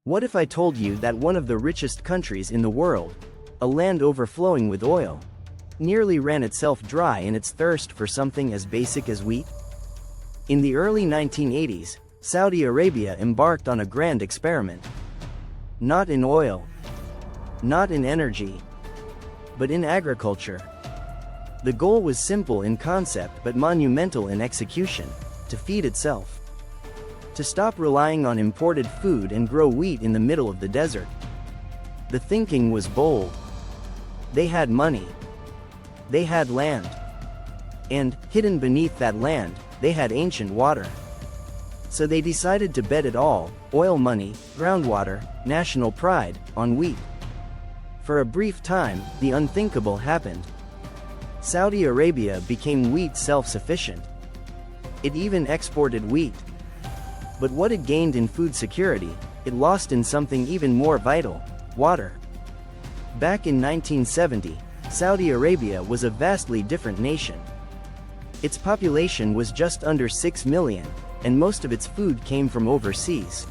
What if I told you that one of the richest countries in the world, a land overflowing with oil, nearly ran itself dry in its thirst for something as basic as wheat? In the early 1980s, Saudi Arabia embarked on a grand experiment. Not in oil, not in energy, but in agriculture. The goal was simple in concept but monumental in execution: to feed itself. To stop relying on imported food and grow wheat in the middle of the desert. The thinking was bold. They had money. They had land. And, hidden beneath that land, they had ancient water. So they decided to bet it all: oil money, groundwater, national pride, on wheat. For a brief time, the unthinkable happened. Saudi Arabia became wheat self-sufficient. It even exported wheat. But what it gained in food security, it lost in something even more vital: water. Back in 1970, Saudi Arabia was a vastly different nation. Its population was just under 6 million, and most of its food came from overseas.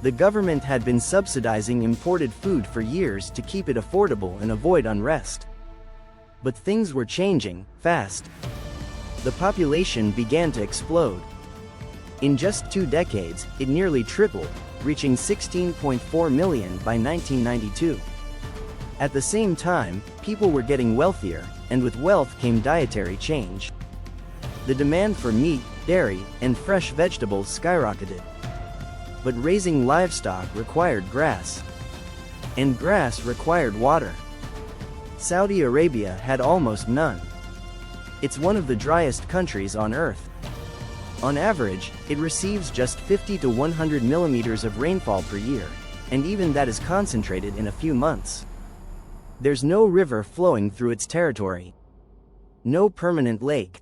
The government had been subsidizing imported food for years to keep it affordable and avoid unrest. But things were changing, fast. The population began to explode. In just 2 decades, it nearly tripled, reaching 16.4 million by 1992. At the same time, people were getting wealthier, and with wealth came dietary change. The demand for meat, dairy, and fresh vegetables skyrocketed. But raising livestock required grass. And grass required water. Saudi Arabia had almost none. It's one of the driest countries on Earth. On average, it receives just 50 to 100 millimeters of rainfall per year, and even that is concentrated in a few months. There's no river flowing through its territory. No permanent lake.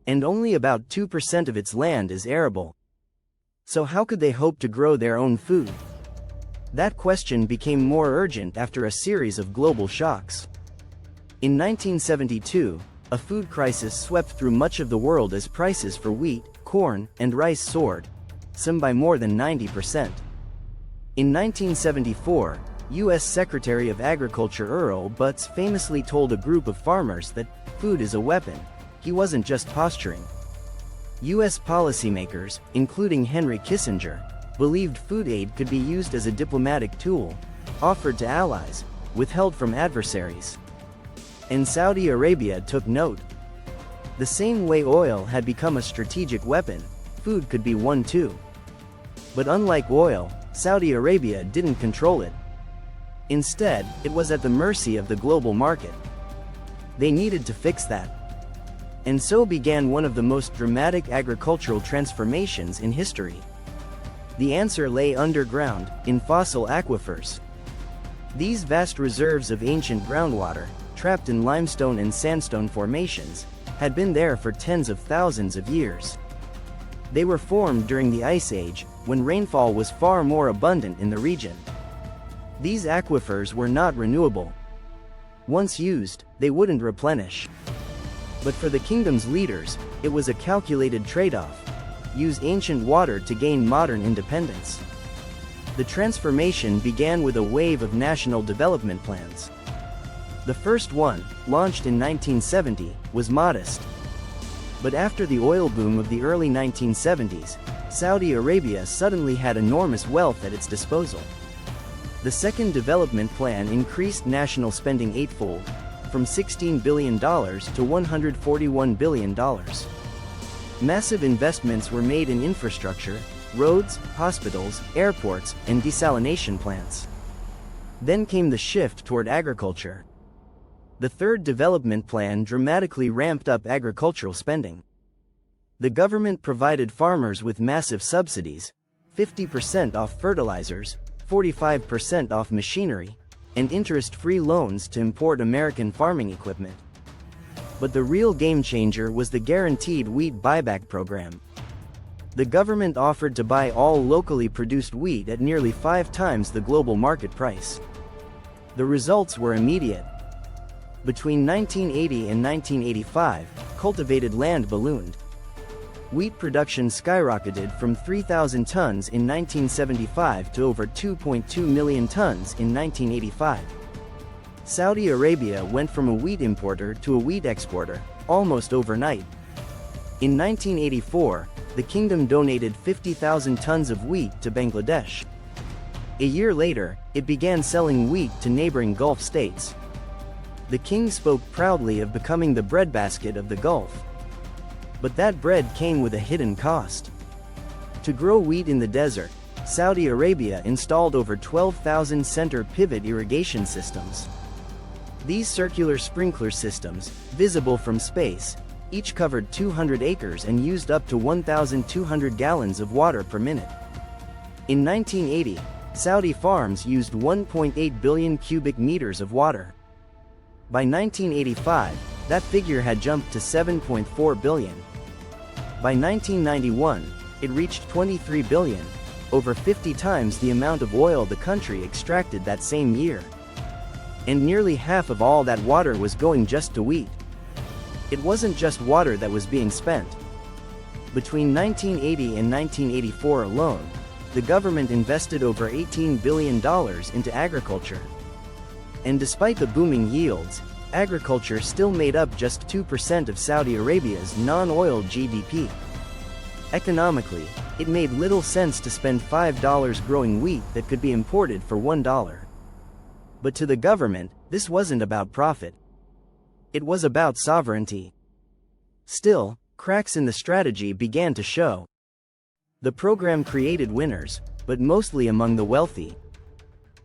And only about 2% of its land is arable. So how could they hope to grow their own food? That question became more urgent after a series of global shocks. In 1972, a food crisis swept through much of the world as prices for wheat, corn, and rice soared, some by more than 90%. In 1974, U.S. Secretary of Agriculture Earl Butz famously told a group of farmers that food is a weapon. He wasn't just posturing. U.S. policymakers, including Henry Kissinger, believed food aid could be used as a diplomatic tool, offered to allies, withheld from adversaries. And Saudi Arabia took note. The same way oil had become a strategic weapon, food could be one too. But unlike oil, Saudi Arabia didn't control it. Instead, it was at the mercy of the global market. They needed to fix that. And so began one of the most dramatic agricultural transformations in history. The answer lay underground, in fossil aquifers. These vast reserves of ancient groundwater, trapped in limestone and sandstone formations, had been there for tens of thousands of years. They were formed during the Ice Age, when rainfall was far more abundant in the region. These aquifers were not renewable. Once used, they wouldn't replenish. But for the kingdom's leaders, it was a calculated trade-off: use ancient water to gain modern independence. The transformation began with a wave of national development plans. The first one, launched in 1970, was modest. But after the oil boom of the early 1970s, Saudi Arabia suddenly had enormous wealth at its disposal. The second development plan increased national spending eightfold, from $16 billion to $141 billion. Massive investments were made in infrastructure, roads, hospitals, airports, and desalination plants. Then came the shift toward agriculture. The third development plan dramatically ramped up agricultural spending. The government provided farmers with massive subsidies: 50% off fertilizers, 45% off machinery, and interest-free loans to import American farming equipment. But the real game-changer was the guaranteed wheat buyback program. The government offered to buy all locally produced wheat at nearly 5 times the global market price. The results were immediate. Between 1980 and 1985, cultivated land ballooned. wheat production skyrocketed from 3,000 tons in 1975 to over 2.2 million tons in 1985. Saudi Arabia went from a wheat importer to a wheat exporter, almost overnight. In 1984, the kingdom donated 50,000 tons of wheat to Bangladesh. A year later, it began selling wheat to neighboring Gulf states. The king spoke proudly of becoming the breadbasket of the Gulf. But that bread came with a hidden cost. To grow wheat in the desert, Saudi Arabia installed over 12,000 center pivot irrigation systems. These circular sprinkler systems, visible from space, each covered 200 acres and used up to 1,200 gallons of water per minute. In 1980, Saudi farms used 1.8 billion cubic meters of water. By 1985, that figure had jumped to 7.4 billion. By 1991, it reached 23 billion, over 50 times the amount of oil the country extracted that same year. And nearly half of all that water was going just to wheat. It wasn't just water that was being spent. Between 1980 and 1984 alone, the government invested over $18 billion into agriculture. And despite the booming yields, agriculture still made up just 2% of Saudi Arabia's non-oil GDP. Economically, it made little sense to spend $5 growing wheat that could be imported for $1. But to the government, this wasn't about profit. It was about sovereignty. Still, cracks in the strategy began to show. The program created winners, but mostly among the wealthy.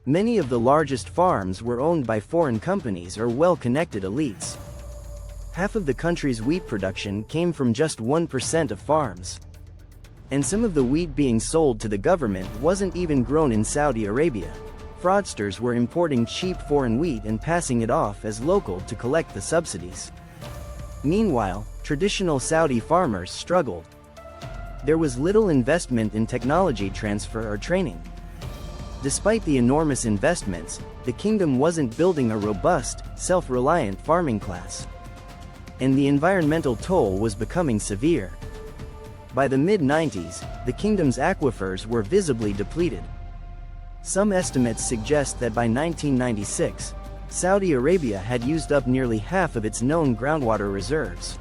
Many of the largest farms were owned by foreign companies or well-connected elites. Half of the country's wheat production came from just 1% of farms. And some of the wheat being sold to the government wasn't even grown in Saudi Arabia. Fraudsters were importing cheap foreign wheat and passing it off as local to collect the subsidies. Meanwhile, traditional Saudi farmers struggled. There was little investment in technology transfer or training. Despite the enormous investments, the kingdom wasn't building a robust, self-reliant farming class. And the environmental toll was becoming severe. By the mid-90s, the kingdom's aquifers were visibly depleted. Some estimates suggest that by 1996, Saudi Arabia had used up nearly half of its known groundwater reserves.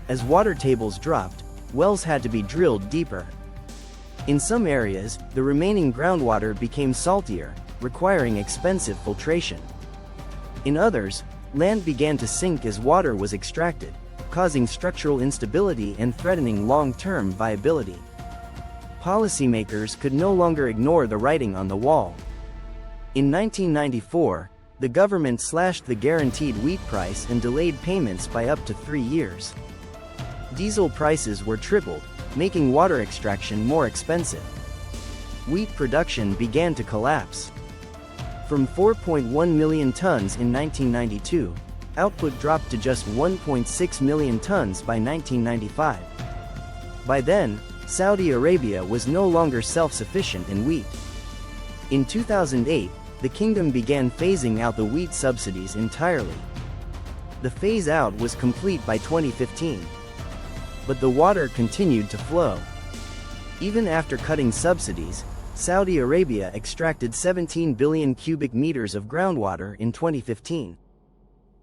As water tables dropped, wells had to be drilled deeper. In some areas, the remaining groundwater became saltier, requiring expensive filtration. In others, land began to sink as water was extracted, causing structural instability and threatening long-term viability. Policymakers could no longer ignore the writing on the wall. In 1994, the government slashed the guaranteed wheat price and delayed payments by up to 3 years. Diesel prices were tripled, making water extraction more expensive. Wheat production began to collapse. From 4.1 million tons in 1992, output dropped to just 1.6 million tons by 1995. By then, Saudi Arabia was no longer self-sufficient in wheat. In 2008, the kingdom began phasing out the wheat subsidies entirely. The phase-out was complete by 2015. But the water continued to flow. Even after cutting subsidies, Saudi Arabia extracted 17 billion cubic meters of groundwater in 2015.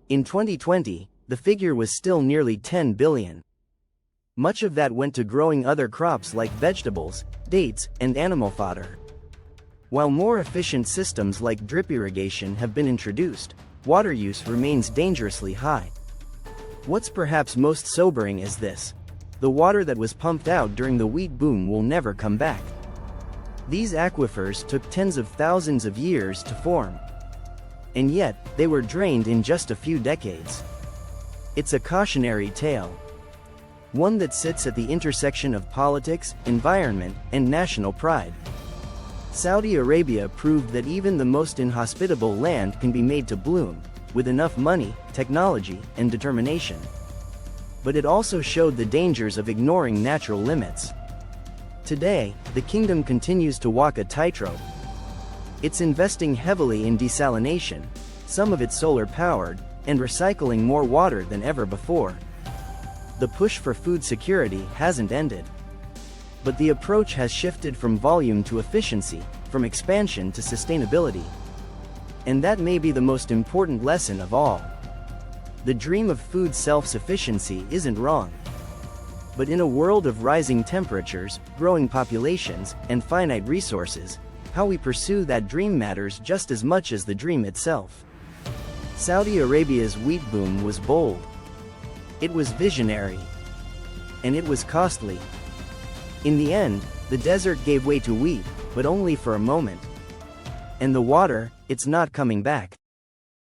In 2020, the figure was still nearly 10 billion. Much of that went to growing other crops like vegetables, dates, and animal fodder. While more efficient systems like drip irrigation have been introduced, water use remains dangerously high. What's perhaps most sobering is this: the water that was pumped out during the wheat boom will never come back. These aquifers took tens of thousands of years to form. And yet, they were drained in just a few decades. It's a cautionary tale. One that sits at the intersection of politics, environment, and national pride. Saudi Arabia proved that even the most inhospitable land can be made to bloom, with enough money, technology, and determination. But it also showed the dangers of ignoring natural limits. Today, the kingdom continues to walk a tightrope. It's investing heavily in desalination, some of it solar-powered, and recycling more water than ever before. the push for food security hasn't ended. But the approach has shifted from volume to efficiency, from expansion to sustainability. And that may be the most important lesson of all. The dream of food self-sufficiency isn't wrong. But in a world of rising temperatures, growing populations, and finite resources, how we pursue that dream matters just as much as the dream itself. Saudi Arabia's wheat boom was bold. It was visionary. And it was costly. In the end, the desert gave way to wheat, but only for a moment. And the water, it's not coming back.